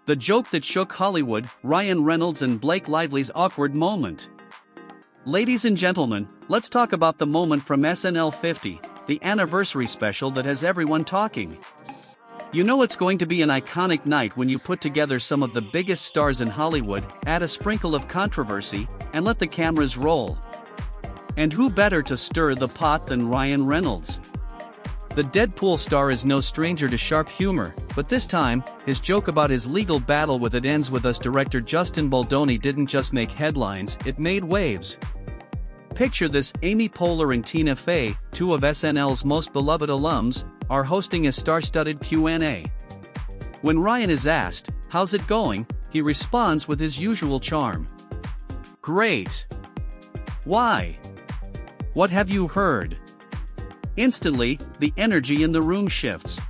The joke that shook Hollywood, Ryan Reynolds and Blake Lively's awkward moment. Ladies and gentlemen, let's talk about the moment from SNL 50, the anniversary special that has everyone talking. You know it's going to be an iconic night when you put together some of the biggest stars in Hollywood, add a sprinkle of controversy, and let the cameras roll. And who better to stir the pot than Ryan Reynolds? The Deadpool star is no stranger to sharp humor, but this time, his joke about his legal battle with It Ends With Us director Justin Baldoni didn't just make headlines, it made waves. Picture this: Amy Poehler and Tina Fey, two of SNL's most beloved alums, are hosting a star-studded Q&A. When Ryan is asked, "How's it going?" he responds with his usual charm. "Great." "Why?" "What have you heard?" Instantly, the energy in the room shifts.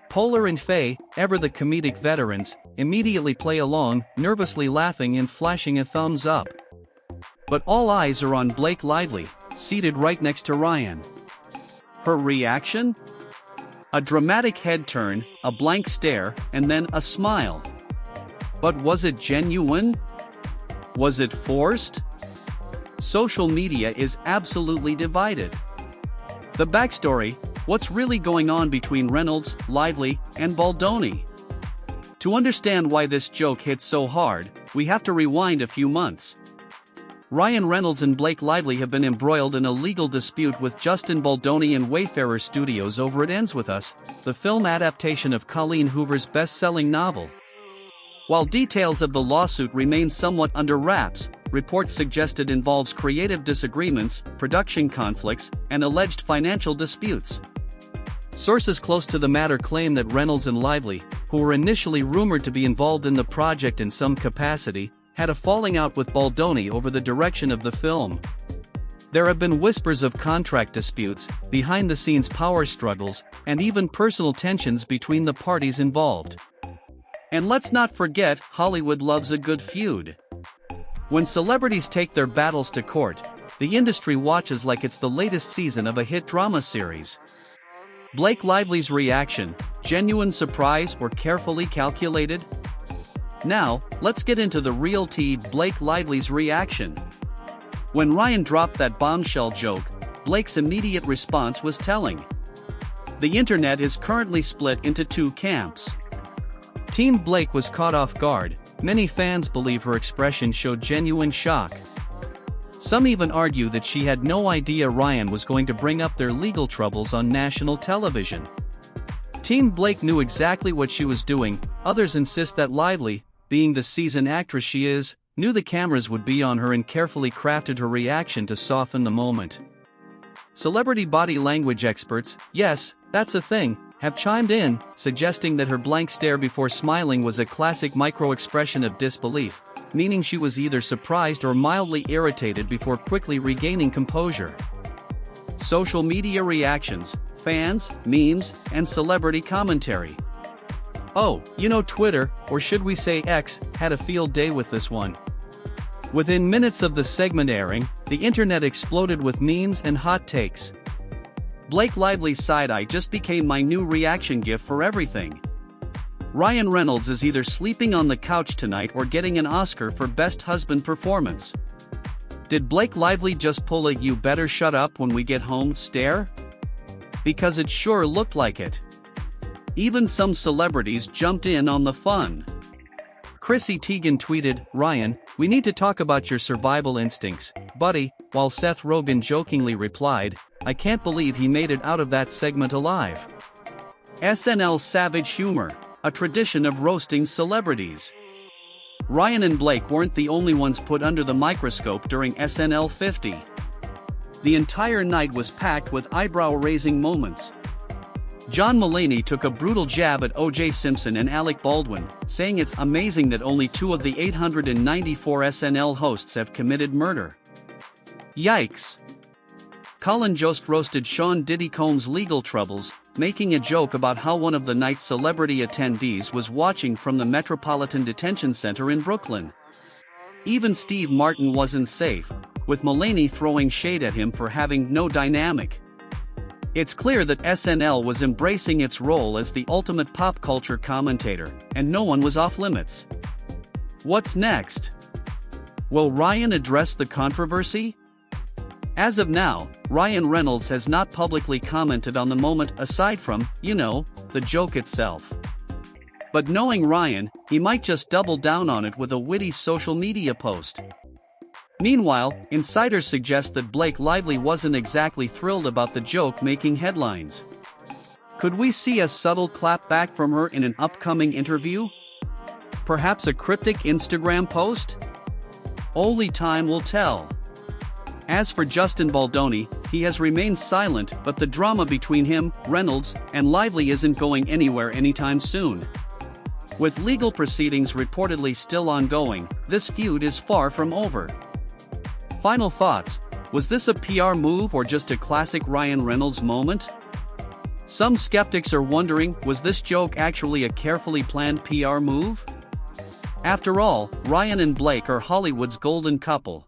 Poehler and Fey, ever the comedic veterans, immediately play along, nervously laughing and flashing a thumbs up. But all eyes are on Blake Lively, seated right next to Ryan. Her reaction? A dramatic head turn, a blank stare, and then a smile. But was it genuine? Was it forced? Social media is absolutely divided. The backstory: what's really going on between Reynolds, Lively, and Baldoni? To understand why this joke hit so hard, we have to rewind a few months. Ryan Reynolds and Blake Lively have been embroiled in a legal dispute with Justin Baldoni and Wayfarer Studios over It Ends With Us, the film adaptation of Colleen Hoover's best-selling novel. While details of the lawsuit remain somewhat under wraps, reports suggest it involves creative disagreements, production conflicts, and alleged financial disputes. Sources close to the matter claim that Reynolds and Lively, who were initially rumored to be involved in the project in some capacity, had a falling out with Baldoni over the direction of the film. There have been whispers of contract disputes, behind-the-scenes power struggles, and even personal tensions between the parties involved. And let's not forget, Hollywood loves a good feud. When celebrities take their battles to court, the industry watches like it's the latest season of a hit drama series. Blake Lively's reaction: genuine surprise or carefully calculated? Now, let's get into the real tea: Blake Lively's reaction. When Ryan dropped that bombshell joke, Blake's immediate response was telling. The internet is currently split into two camps. Team Blake was caught off guard. Many fans believe her expression showed genuine shock. Some even argue that she had no idea Ryan was going to bring up their legal troubles on national television. Team Blake knew exactly what she was doing. Others insist that Lively, being the seasoned actress she is, knew the cameras would be on her and carefully crafted her reaction to soften the moment. Celebrity body language experts, yes, that's a thing, have chimed in, suggesting that her blank stare before smiling was a classic micro-expression of disbelief, meaning she was either surprised or mildly irritated before quickly regaining composure. Social media reactions, fans, memes, and celebrity commentary. Oh, you know, Twitter, or should we say X, had a field day with this one. Within minutes of the segment airing, the internet exploded with memes and hot takes. Blake Lively's side-eye just became my new reaction gif for everything. Ryan Reynolds is either sleeping on the couch tonight or getting an Oscar for Best Husband Performance. Did Blake Lively just pull a "you better shut up when we get home" stare? Because it sure looked like it. Even some celebrities jumped in on the fun. Chrissy Teigen tweeted, "Ryan, we need to talk about your survival instincts, buddy," while Seth Rogen jokingly replied, "I can't believe he made it out of that segment alive." SNL's savage humor, a tradition of roasting celebrities. Ryan and Blake weren't the only ones put under the microscope during SNL 50. The entire night was packed with eyebrow-raising moments. John Mulaney took a brutal jab at O.J. Simpson and Alec Baldwin, saying it's amazing that only 2 of the 894 SNL hosts have committed murder. Yikes. Colin Jost roasted Sean Diddy Combs' legal troubles, making a joke about how one of the night's celebrity attendees was watching from the Metropolitan Detention Center in Brooklyn. Even Steve Martin wasn't safe, with Mulaney throwing shade at him for having no dynamic. It's clear that SNL was embracing its role as the ultimate pop culture commentator, and no one was off limits. What's next? Will Ryan address the controversy? As of now, Ryan Reynolds has not publicly commented on the moment aside from, the joke itself. But knowing Ryan, he might just double down on it with a witty social media post. Meanwhile, insiders suggest that Blake Lively wasn't exactly thrilled about the joke making headlines. Could we see a subtle clapback from her in an upcoming interview? Perhaps a cryptic Instagram post? Only time will tell. As for Justin Baldoni, he has remained silent, but the drama between him, Reynolds, and Lively isn't going anywhere anytime soon. With legal proceedings reportedly still ongoing, this feud is far from over. Final thoughts: was this a PR move or just a classic Ryan Reynolds moment? Some skeptics are wondering, was this joke actually a carefully planned PR move? After all, Ryan and Blake are Hollywood's golden couple.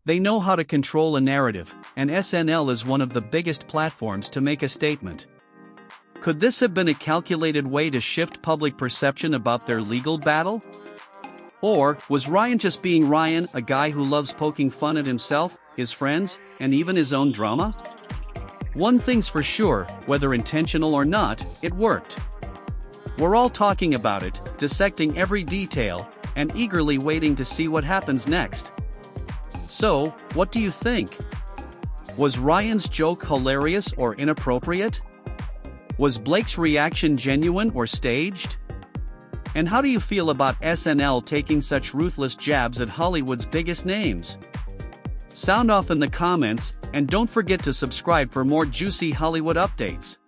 They know how to control a narrative, and SNL is one of the biggest platforms to make a statement. Could this have been a calculated way to shift public perception about their legal battle? Or was Ryan just being Ryan, a guy who loves poking fun at himself, his friends, and even his own drama? One thing's for sure, whether intentional or not, it worked. We're all talking about it, dissecting every detail, and eagerly waiting to see what happens next. So, what do you think? Was Ryan's joke hilarious or inappropriate? Was Blake's reaction genuine or staged? And how do you feel about SNL taking such ruthless jabs at Hollywood's biggest names? Sound off in the comments, and don't forget to subscribe for more juicy Hollywood updates.